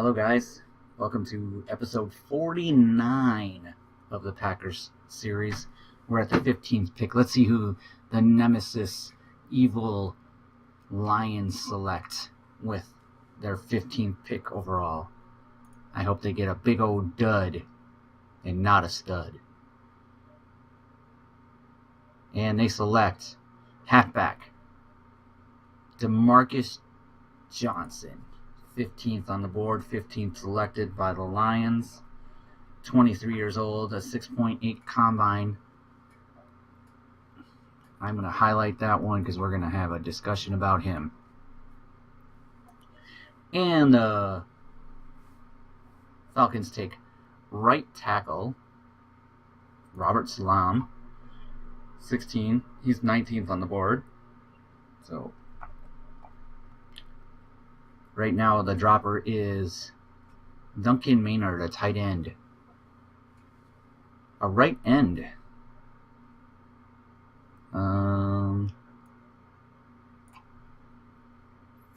Hello, guys. Welcome to episode 49 of the Packers series. We're at the 15th pick. Let's see who the nemesis evil Lions select with their 15th pick overall. I hope they get a big old dud and not a stud. And they select halfback DeMarcus Johnson. 15th on the board, 15th selected by the Lions. 23 years old, a 6.8 combine. I'm going to highlight that one because we're going to have a discussion about him. And the Falcons take right tackle Robert Salam. 16. He's 19th on the board. So right now, the dropper is Duncan Maynard, a tight end. A right end.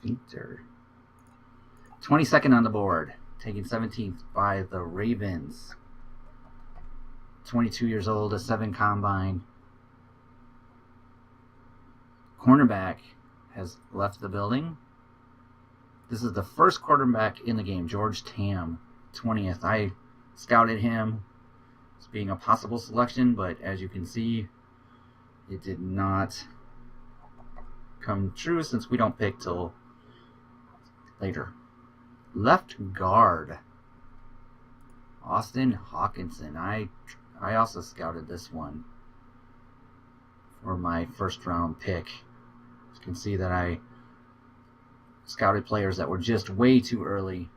Finter. 22nd on the board, taken 17th by the Ravens. 22 years old, a 7 combine. Cornerback has left the building. This is the first quarterback in the game, George Tam, 20th. I scouted him as being a possible selection, but as you can see, it did not come true since we don't pick till later. Left guard, Austin Hawkinson. I also scouted this one for my first round pick. You can see that I scouted players that were just way too early.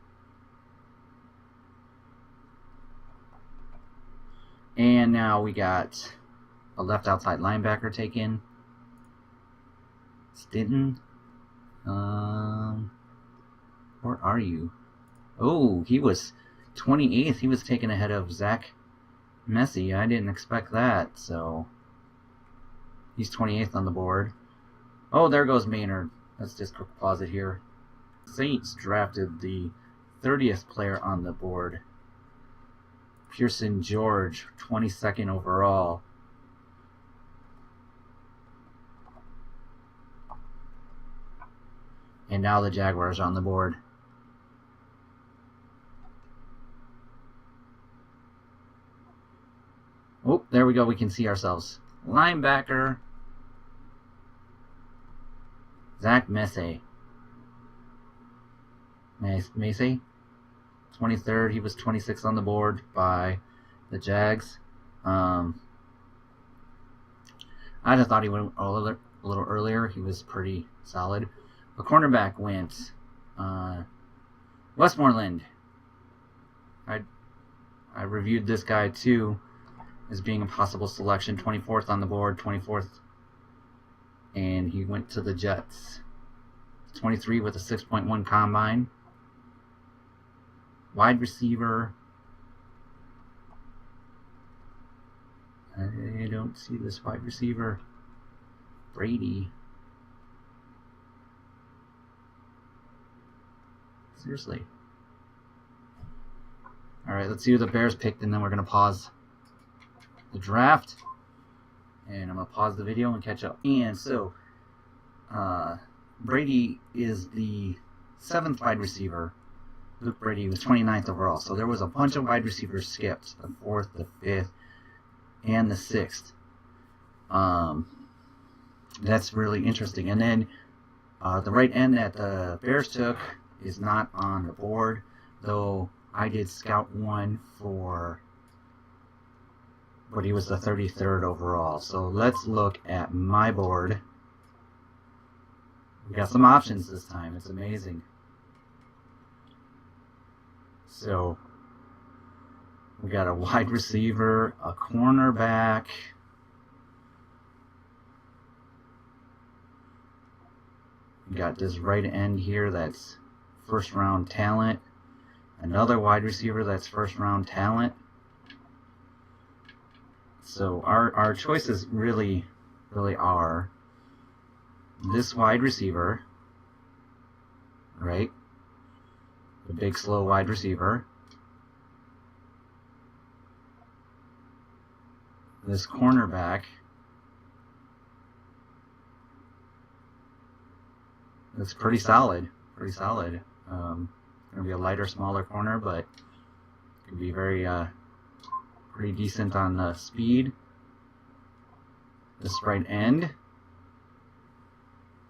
And now we got a left outside linebacker taken. Stinton. Where are you? Oh, he was 28th. He was taken ahead of Zach Messi. I didn't expect that, so he's 28th on the board. Oh, there goes Maynard. Let's just quick pause it here. Saints drafted the 30th player on the board. Pearson George, 22nd overall. And now the Jaguars are on the board. Oh, there we go. We can see ourselves. Linebacker Zach Messi. 23rd. He was 26th on the board by the Jags. I just thought he went a little earlier. He was pretty solid. The cornerback went Westmoreland. I reviewed this guy too as being a possible selection. 24th on the board, 24th. And he went to the Jets. 23 with a 6.1 combine. Wide receiver. I don't see this wide receiver. Brady. Seriously. Alright, let's see who the Bears picked, and then we're going to pause the draft. And I'm going to pause the video and catch up. And so, Brady is the 7th wide receiver. Luke Brady was 29th overall. So there was a bunch of wide receivers skipped. The 4th, the 5th, and the 6th. That's really interesting. And then the right end that the Bears took is not on the board. Though I did scout one for, but he was the 33rd overall. So let's look at my board. We got some options this time. It's amazing. So we got a wide receiver, a cornerback, we got this right end here that's first round talent, another wide receiver that's first round talent. So our choices really are this wide receiver, right? the big slow wide receiver. This cornerback. It's pretty solid. Pretty solid. Going to be a lighter, smaller corner, but can be very pretty decent on the speed. This right end.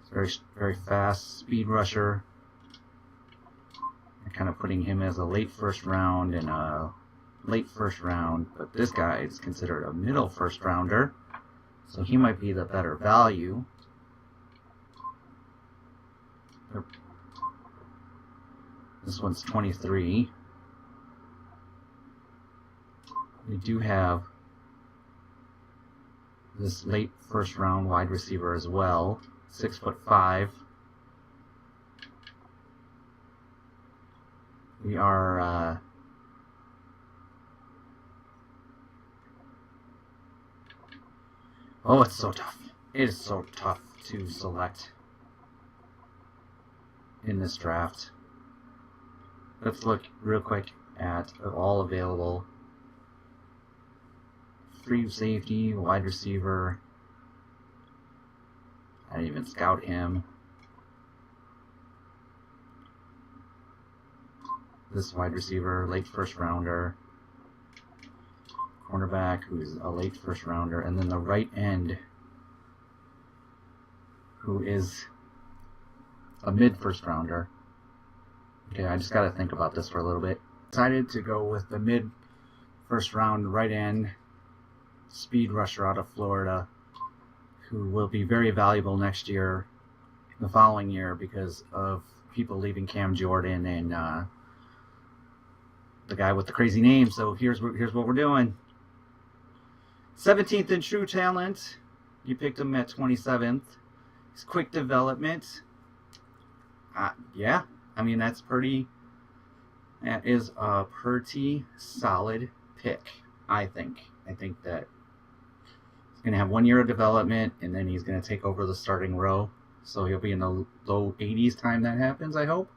It's very fast speed rusher. And kind of putting him as a late first round and a late first round, but this guy is considered a middle first rounder, so he might be the better value. This one's 23. We do have this late first round wide receiver as well, 6'5". We are oh, it's so tough. It is so tough to select in this draft. Let's look real quick at all available. Free safety, wide receiver. I didn't even scout him. This wide receiver, late first rounder. Cornerback, who's a late first rounder. And then the right end, who is a mid first rounder. Okay, I just got to think about this for a little bit. Decided to go with the mid first round right end speed rusher out of Florida, who will be very valuable next year, the following year, because of people leaving Cam Jordan and the guy with the crazy name. So here's what we're doing. 17th in true talent. You picked him at 27th. His quick development. Yeah, I mean that is a pretty solid pick. I think that he's going to have 1 year of development, and then he's going to take over the starting row. So he'll be in the low 80s time that happens, I hope.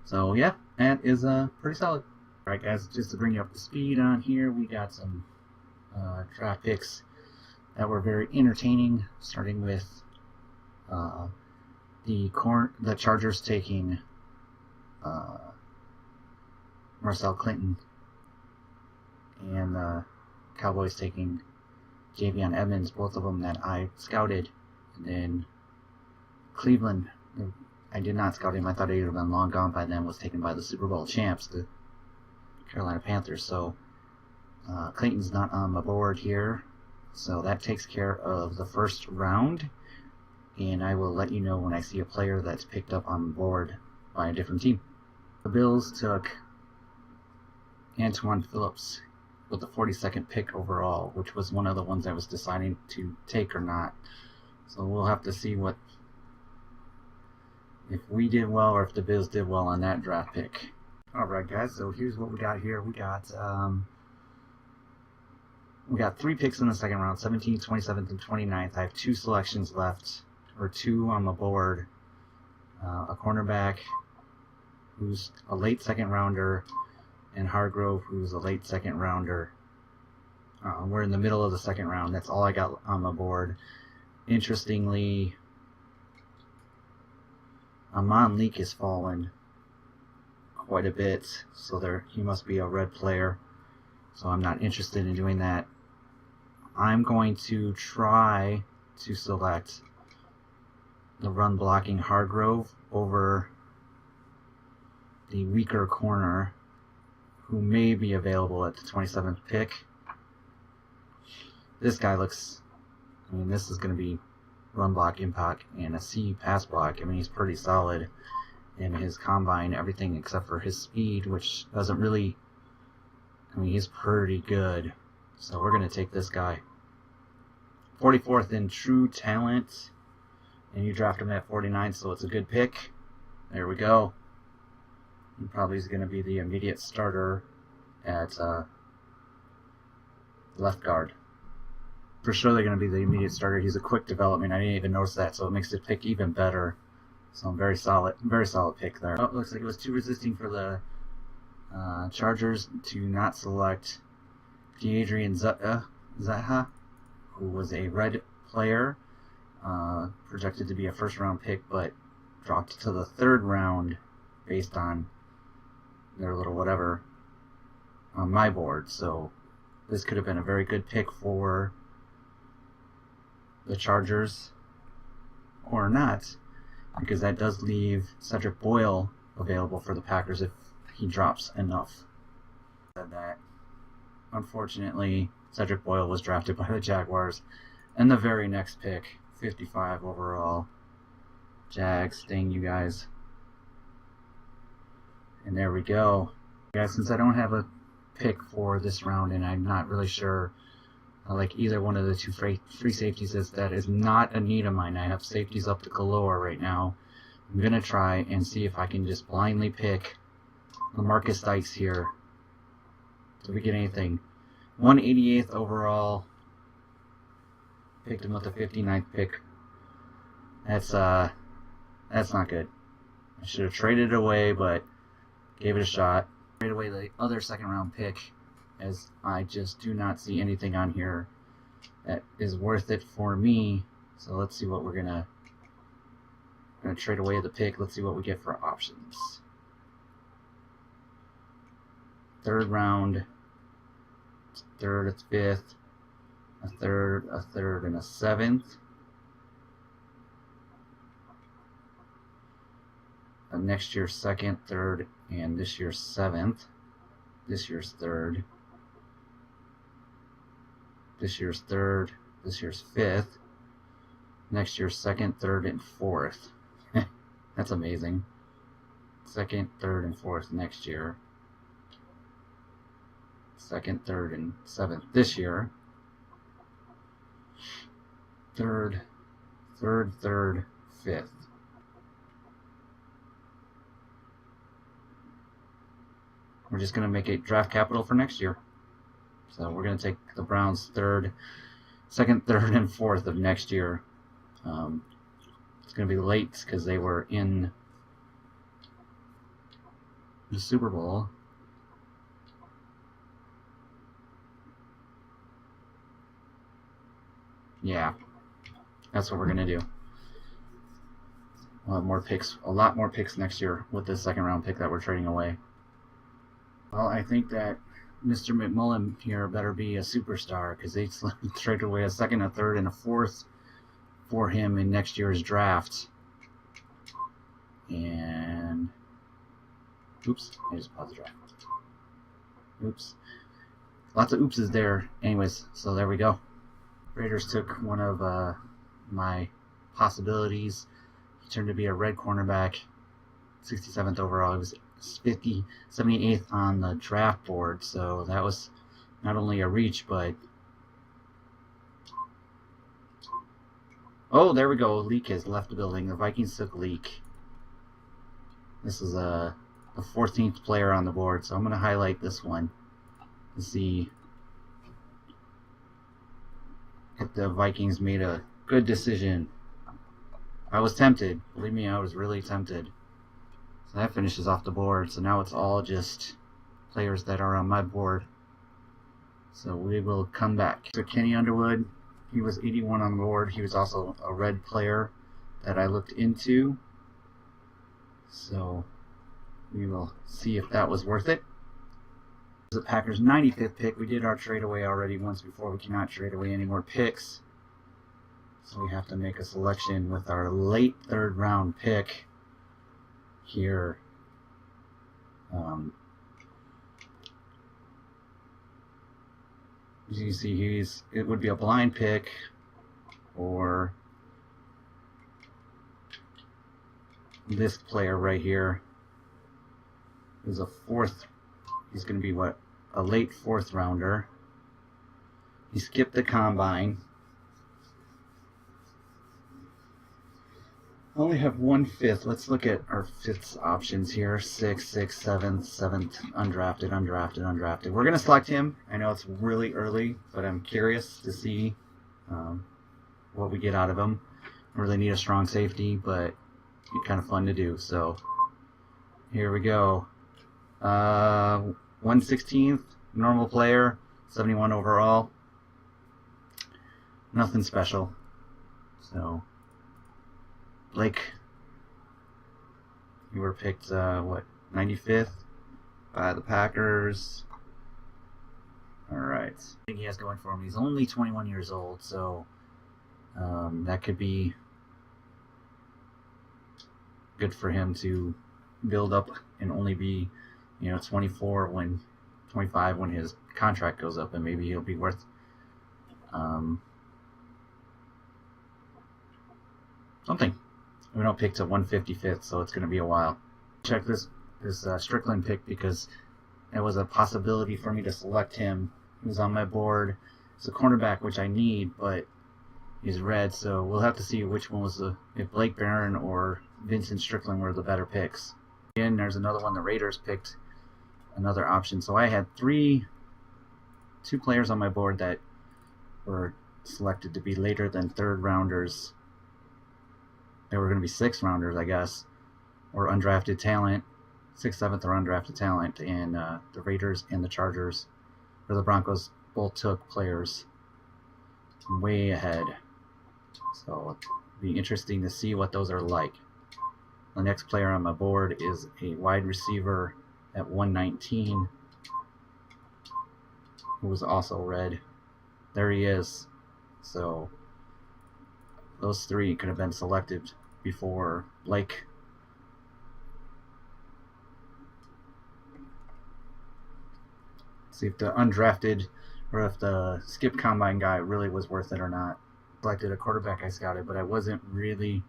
So yeah, that is pretty solid. All right, guys, just to bring you up to speed on here, we got some draft picks that were very entertaining. Starting with the Chargers taking Marcel Clinton, and the Cowboys taking Javion Evans, both of them that I scouted. And then Cleveland, I did not scout him. I thought he would have been long gone by then, was taken by the Super Bowl champs, the Carolina Panthers. So Clayton's not on the board here, so that takes care of the first round, and I will let you know when I see a player that's picked up on the board by a different team. The Bills took Antoine Phillips with the 42nd pick overall, which was one of the ones I was deciding to take or not. So we'll have to see if we did well or if the Bills did well on that draft pick. Alright guys, so here's what we got here. We got 3 picks in the second round, 17th, 27th, and 29th. I have 2 selections left, or 2 on the board. A cornerback who's a late second rounder, and Hargrove, who's a late second rounder. We're in the middle of the second round. That's all I got on the board. Interestingly, Amon Leak has fallen quite a bit, so he must be a red player. So I'm not interested in doing that. I'm going to try to select the run blocking Hargrove over the weaker corner, who may be available at the 27th pick. This guy looks, I mean, this is going to be run block, impact, and a C pass block. I mean, he's pretty solid in his combine, everything except for his speed, which doesn't really, I mean, he's pretty good. So we're going to take this guy. 44th in true talent, and you draft him at 49, so it's a good pick. There we go. He probably is going to be the immediate starter at left guard. For sure they're going to be the immediate starter. He's a quick development. I didn't even notice that, so it makes the pick even better. So very solid pick there. Oh, it looks like it was too resisting for the Chargers to not select Adrian Zaha, who was a red player, projected to be a first-round pick, but dropped to the 3rd round based on their little whatever on my board. So this could have been a very good pick for the Chargers, or not, because that does leave Cedric Boyle available for the Packers if he drops enough. That unfortunately Cedric Boyle was drafted by the Jaguars, and the very next pick, 55 overall. Jags, dang you guys. And there we go. Guys, since I don't have a pick for this round, and I'm not really sure I like either one of the two free safeties, that is not a need of mine. I have safeties up to galore right now. I'm going to try and see if I can just blindly pick LaMarcus Dykes here. Did we get anything? 188th overall. Picked him with the 59th pick. That's not good. I should have traded it away, but gave it a shot. Traded away the other 2nd round pick, as I just do not see anything on here that is worth it for me. So let's see what we're gonna trade away the pick. Let's see what we get for options. 3rd round, 3rd, 5th, a 3rd, and a 7th. Next year's 2nd, 3rd, and this year's 7th. This year's 3rd. This year's 3rd. This year's 5th. Next year's 2nd, 3rd, and 4th. That's amazing. 2nd, 3rd, and 4th next year. 2nd, 3rd, and 7th this year. 3rd, 3rd, 5th. We're just going to make it draft capital for next year. So we're going to take the Browns 2nd, 3rd, and 4th of next year. It's going to be late because they were in the Super Bowl. Yeah, that's what we're going to do. We'll have more picks, a lot more picks next year with this 2nd round pick that we're trading away. Well, I think that Mr. McMullen here better be a superstar, because they traded away a 2nd, a 3rd, and a 4th for him in next year's draft. And oops, I just paused the draft. Oops. Lots of oopses there. Anyways, so there we go. Raiders took one of my possibilities. He turned to be a red cornerback, 67th overall. He was 78th on the draft board, so that was not only a reach, but oh, there we go. Leak has left the building. The Vikings took Leak. This is the 14th player on the board, so I'm going to highlight this one to see if the Vikings made a good decision. I was tempted. Believe me, I was really tempted. So that finishes off the board. So now it's all just players that are on my board. So we will come back. So Kenny Underwood, he was 81 on the board. He was also a red player that I looked into. So we will see if that was worth it. The Packers' 95th pick. We did our trade away already once before. We cannot trade away any more picks. So we have to make a selection with our late 3rd round pick here. As you can see, it would be a blind pick, or this player right here is a 4th. He's going to be what, a late 4th rounder. He skipped the combine. I only have 1/5. Let's look at our 5th options here. 6th, 6th, 7th, undrafted. We're going to select him. I know it's really early, but I'm curious to see what we get out of him. I really need a strong safety, but it's kind of fun to do. So here we go. 1/16th, normal player, 71 overall. Nothing special. So, Blake, you were picked, what, 95th by the Packers. Alright. I think he has going for him. He's only 21 years old, so that could be good for him to build up and only be, 24 25 when his contract goes up, and maybe he'll be worth something. We don't pick to 155th, so it's going to be a while. Check this Strickland pick because it was a possibility for me to select him. He was on my board. It's a cornerback, which I need, but he's red, so we'll have to see which one was if Blake Barron or Vincent Strickland were the better picks. And there's another one the Raiders picked, another option. So I had two players on my board that were selected to be later than third rounders. They were going to be sixth rounders, I guess, or undrafted talent, 6th, 7th, or undrafted talent. And the Raiders and the Chargers, or the Broncos, both took players way ahead. So it'll be interesting to see what those are like. The next player on my board is a wide receiver at 119 who was also red. There he is. So those three could have been selected before Blake. See if the undrafted or if the skip combine guy really was worth it or not. Selected a quarterback I scouted, but I wasn't really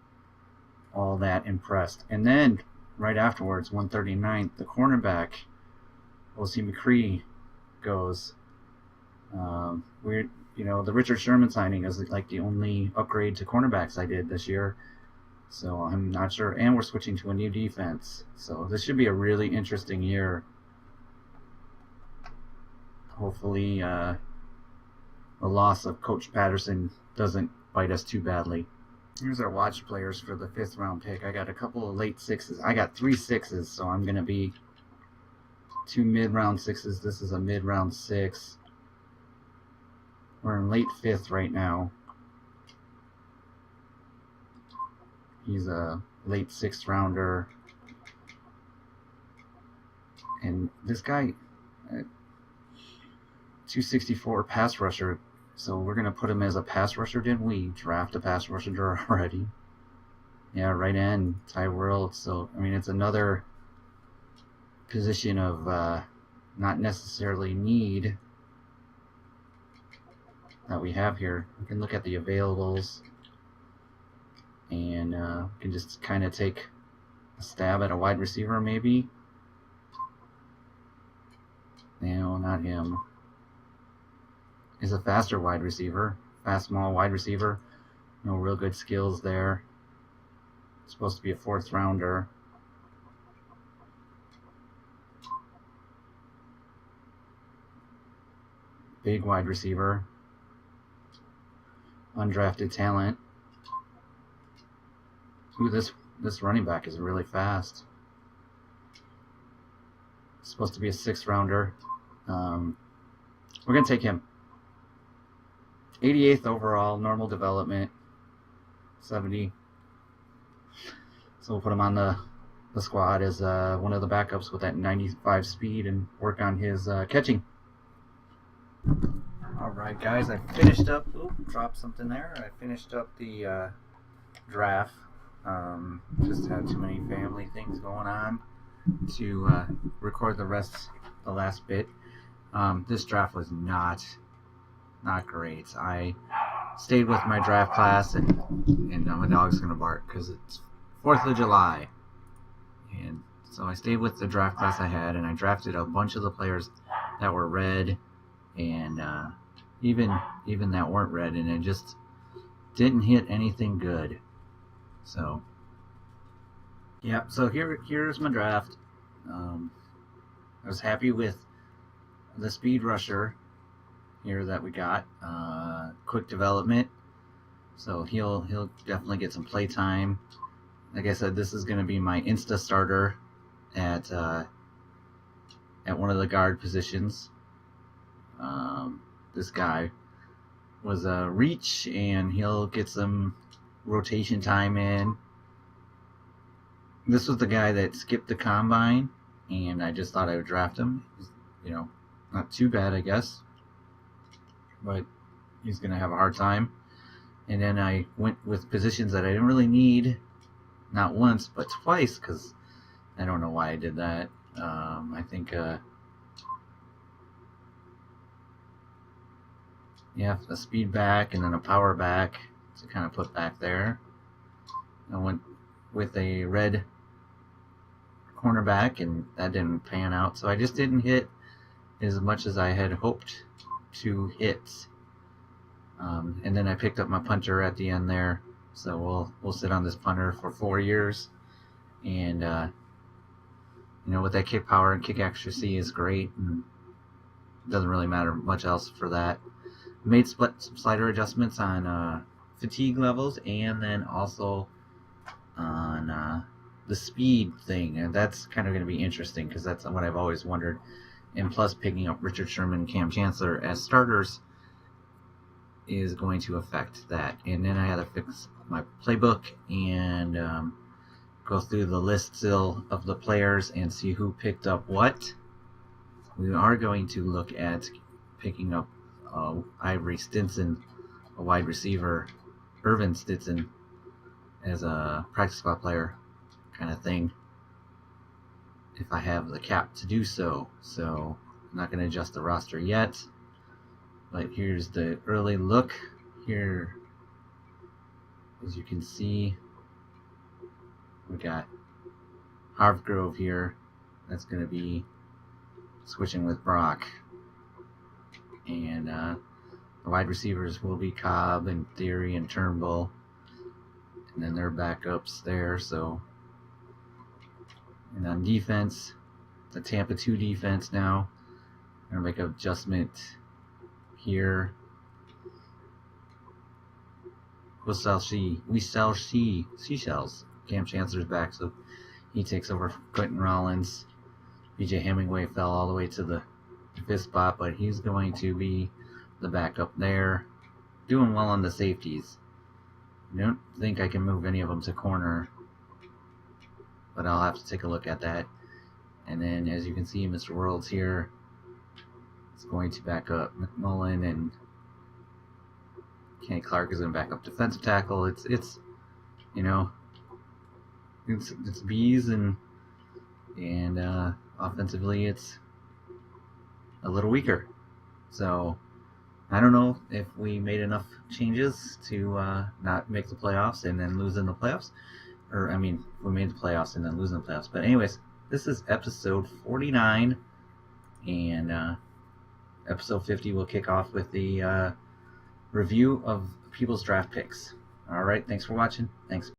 all that impressed. And then right afterwards, 139th, the cornerback, O.C. McCree, goes. Weird, the Richard Sherman signing is like the only upgrade to cornerbacks I did this year. So I'm not sure. And we're switching to a new defense. So this should be a really interesting year. Hopefully the loss of Coach Patterson doesn't bite us too badly. Here's our watch players for the 5th round pick. I got a couple of late 6s. I got 3 6s, so I'm going to be 2 mid-round 6s. This is a mid-round 6. We're in late 5th right now. He's a late 6th rounder. And this guy, 264 pass rusher. So we're going to put him as a pass rusher. Didn't we draft a pass rusher already? Yeah, right end, Ty World. So, I mean, it's another position of not necessarily need that we have here. We can look at the availables and we can just kind of take a stab at a wide receiver maybe. No, not him. Is a faster wide receiver, fast small wide receiver. No real good skills there. Supposed to be a 4th rounder. Big wide receiver. Undrafted talent. Ooh, this running back is really fast. Supposed to be a 6th rounder. We're gonna take him. 88th overall, normal development, 70. So we'll put him on the squad as one of the backups with that 95 speed and work on his catching. Alright guys, I finished up, dropped something there. I finished up the draft. Just had too many family things going on to record the last bit. This draft was not great. I stayed with my draft class, and my dog's gonna bark because it's 4th of July, and so I stayed with the draft class I had, and I drafted a bunch of the players that were red, and even that weren't red, and it just didn't hit anything good. So yeah, so here's my draft. I was happy with the speed rusher here that we got. Quick development, so he'll definitely get some play time. Like I said, this is going to be my insta starter at at one of the guard positions. This guy was a reach, and he'll get some rotation time in. This was the guy that skipped the combine, and I just thought I would draft him. You know, not too bad, I guess, but he's going to have a hard time. And then I went with positions that I didn't really need, not once, but twice, because I don't know why I did that. I think, yeah, a speed back and then a power back to kind of put back there. I went with a red cornerback, and that didn't pan out, so I just didn't hit as much as I had hoped to hit. And then I picked up my punter at the end there, so we'll sit on this punter for 4 years, and you know, with that kick power and kick accuracy is great, and it doesn't really matter much else for that. Made some slider adjustments on fatigue levels, and then also on the speed thing, and that's kind of going to be interesting because that's what I've always wondered. And plus, picking up Richard Sherman, Cam Chancellor as starters is going to affect that. And then I had to fix my playbook and go through the list still of the players and see who picked up what. We are going to look at picking up Ivory Stinson, a wide receiver, Irvin Stinson, as a practice squad player kind of thing, if I have the cap to do so. So I'm not going to adjust the roster yet, but here's the early look here. As you can see, we got Hargrove here. That's going to be switching with Brock. And the wide receivers will be Cobb and Theory and Turnbull. And then their backups there. So, and on defense, the Tampa 2 defense now. I'm going to make an adjustment here. We shall see seashells. Cam Chancellor's back, so he takes over from Quentin Rollins. BJ Hemingway fell all the way to the 5th spot, but he's going to be the backup there. Doing well on the safeties. I don't think I can move any of them to corner, but I'll have to take a look at that. And then, as you can see, Mr. World's here. It's going to back up McMullen, and Kenny Clark is going to back up defensive tackle. It's you know, it's bees, and offensively it's a little weaker. So I don't know if we made enough changes to not make the playoffs and then lose in the playoffs. Or, I mean, we made the playoffs and then lose in the playoffs. But anyways, this is episode 49. And episode 50 will kick off with the review of people's draft picks. All right, thanks for watching. Thanks.